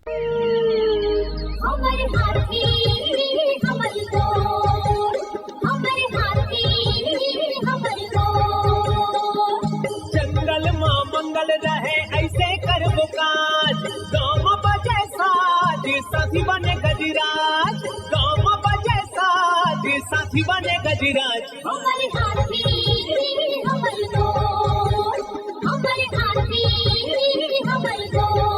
हमर हाथी हमर गोर, हमर हाथी हमर गोर। जंगल मां मंगल रहे ऐसे करबो काज, गाँव बजे साज साथी बने गजराज, गाँव बजे साज साथी बने गजराज। हमर हाथी हमर गोर, हमर हाथी हमर गोर।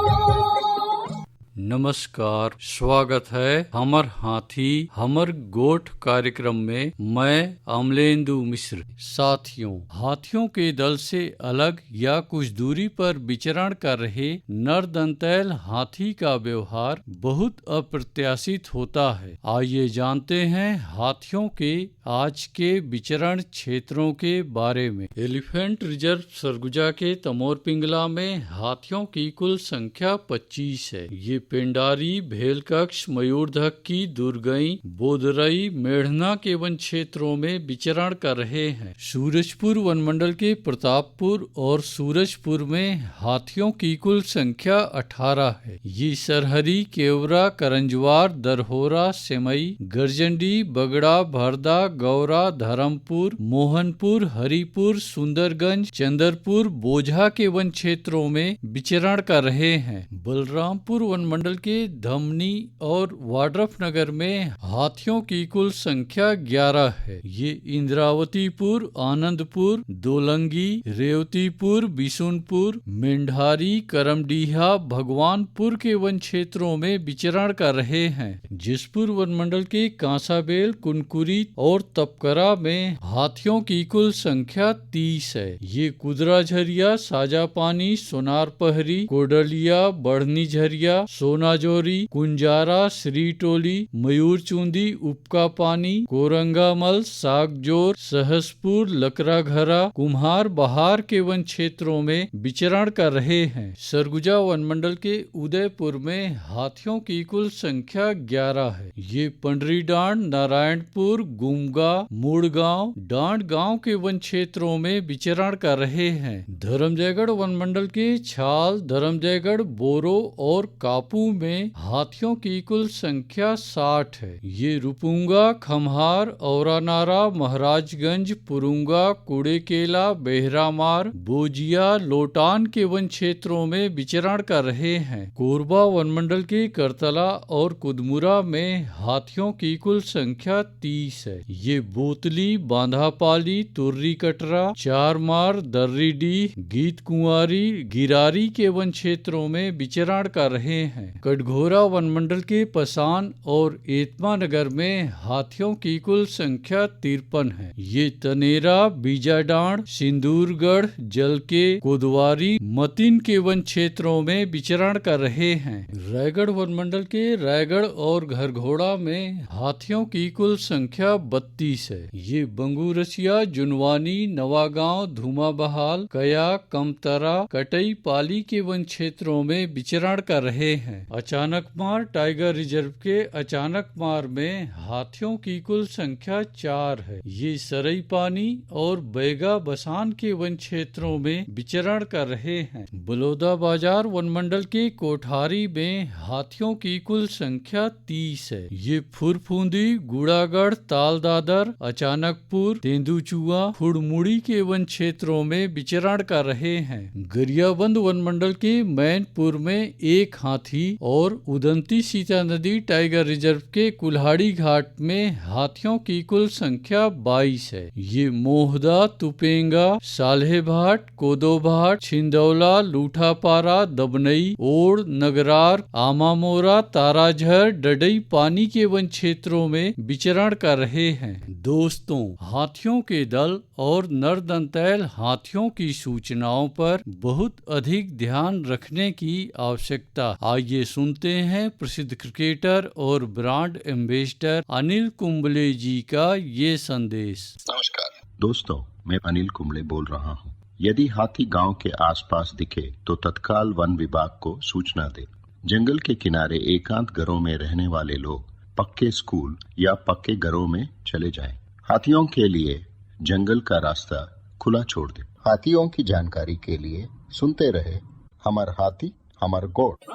नमस्कार, स्वागत है हमर हाथी हमर गोठ कार्यक्रम में। मैं अमलेंदु मिश्र। साथियों, हाथियों के दल से अलग या कुछ दूरी पर विचरण कर रहे नरदंतैल हाथी का व्यवहार बहुत अप्रत्याशित होता है। आइए जानते हैं हाथियों के आज के विचरण क्षेत्रों के बारे में। एलिफेंट रिजर्व सरगुजा के तमोर पिंगला में हाथियों की कुल संख्या 25 है। ये पेंडारी, भेलकक्ष, मयूरधक की दुर्गई, बोदरई, मेढ़ना के वन क्षेत्रों में विचरण कर रहे हैं। सूरजपुर वनमंडल के प्रतापपुर और सूरजपुर में हाथियों की कुल संख्या 18 है। ये सरहरी, केवरा, करंजवार, दरहोरा, सेमई, गरजंडी, बगड़ा, भरदा, गौरा, धर्मपुर, मोहनपुर, हरिपुर, सुंदरगंज, चंदरपुर, बोझा के वन क्षेत्रों में विचरण कर रहे हैं। बलरामपुर वनमंडल के धमनी और वाड्रफ नगर में हाथियों की कुल संख्या 11 है। ये इंद्रावतीपुर, आनंदपुर, दोलंगी, रेवतीपुर, बिशुनपुर, मेंढारी, करमडीहा, भगवानपुर के वन क्षेत्रों में विचरण कर रहे हैं। जिसपुर वनमंडल के कांसाबेल, कुनकुरी और तपकरा में हाथियों की कुल संख्या 30 है। ये कुदरा झरिया, साजापानी, सोनारपहरी, कोडलिया, बढ़नी झरिया, सोनाजोरी, कुंजारा, श्रीटोली, मयूरचुंदी, उपका पानी, कोरंगामल, सागजोर, सहसपुर, लकराघरा, कुम्हार बहार के वन क्षेत्रों में विचरण कर रहे हैं। सरगुजा वनमंडल के उदयपुर में हाथियों की कुल संख्या 11 है। ये पंडरी डांड, नारायणपुर, गुमगा, मुड़गांव, डांड गांव के वन क्षेत्रों में विचरण कर रहे हैं। धर्मजयगढ़ वनमंडल के छाल, धर्मजयगढ़, बोरो और कापू में हाथियों की कुल संख्या 60 है। ये रुपुंगा, खम्हार, औरानारा, महाराजगंज, पुरुंगा, कुड़ेकेला, बेहरामार, बोजिया, लोटान के वन क्षेत्रों में विचरण कर रहे हैं। कोरबा वनमंडल के करतला और कुदमुरा में हाथियों की कुल संख्या 30 है। ये बोतली, बांधापाली, तुर्री कटरा, चारमार, दर्रीडीह, गीत कुंवारी, गिरारी के वन क्षेत्रों में विचरण कर रहे हैं। कटघोरा वनमंडल के पसान और एतमा नगर में हाथियों की कुल संख्या 53 है। ये तनेरा, बीजाडांड, सिंदूरगढ़, जलके, कोदवारी, मतिन के वन क्षेत्रों में विचरण कर रहे हैं। रायगढ़ वनमंडल के रायगढ़ और घरघोड़ा में हाथियों की कुल संख्या 32 है। ये बंगूरसिया, जुनवानी, नवागांव, धुमाबहाल, कया, कमतरा, कटई पाली के वन क्षेत्रों में विचरण कर रहे हैं। अचानकमार टाइगर रिजर्व के अचानकमार में हाथियों की कुल संख्या 4 है। ये सरई पानी और बैगा बसान के वन क्षेत्रों में विचरण कर रहे हैं। बलौदा बाजार वनमंडल के कोठारी में हाथियों की कुल संख्या 30 है। ये फुरफुंदी, गुड़ागढ़, तालदादर, अचानकपुर, तेंदुचुआ, फुड़मुड़ी के वन क्षेत्रों में विचरण कर रहे हैं। गरियाबंद वनमंडल के मैनपुर में एक हाथी और उदंती सीता नदी टाइगर रिजर्व के कुल्हाड़ी घाट में हाथियों की कुल संख्या 22 है। ये मोहदा, तुपेंगा, साल्हेभाट, कोदोभाट, छिंदौला, लूठापारा, दबनई, ओड़, नगरार, आमामोरा, ताराझर, डडई पानी के वन क्षेत्रों में विचरण कर रहे हैं। दोस्तों, हाथियों के दल और नरदंतैल हाथियों की सूचनाओं पर बहुत अधिक ध्यान रखने की आवश्यकता। आइए सुनते हैं प्रसिद्ध क्रिकेटर और ब्रांड एम्बेसडर अनिल कुंबले जी का ये संदेश। नमस्कार दोस्तों, मैं अनिल कुंबले बोल रहा हूँ। यदि हाथी गांव के आसपास दिखे तो तत्काल वन विभाग को सूचना दे। जंगल के किनारे एकांत घरों में रहने वाले लोग पक्के स्कूल या पक्के घरों में चले जाएं। हाथियों के लिए जंगल का रास्ता खुला छोड़ दे। हाथियों की जानकारी के लिए सुनते रहे हमर हाथी हमर गोठ।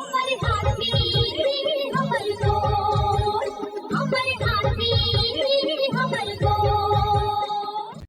हाथी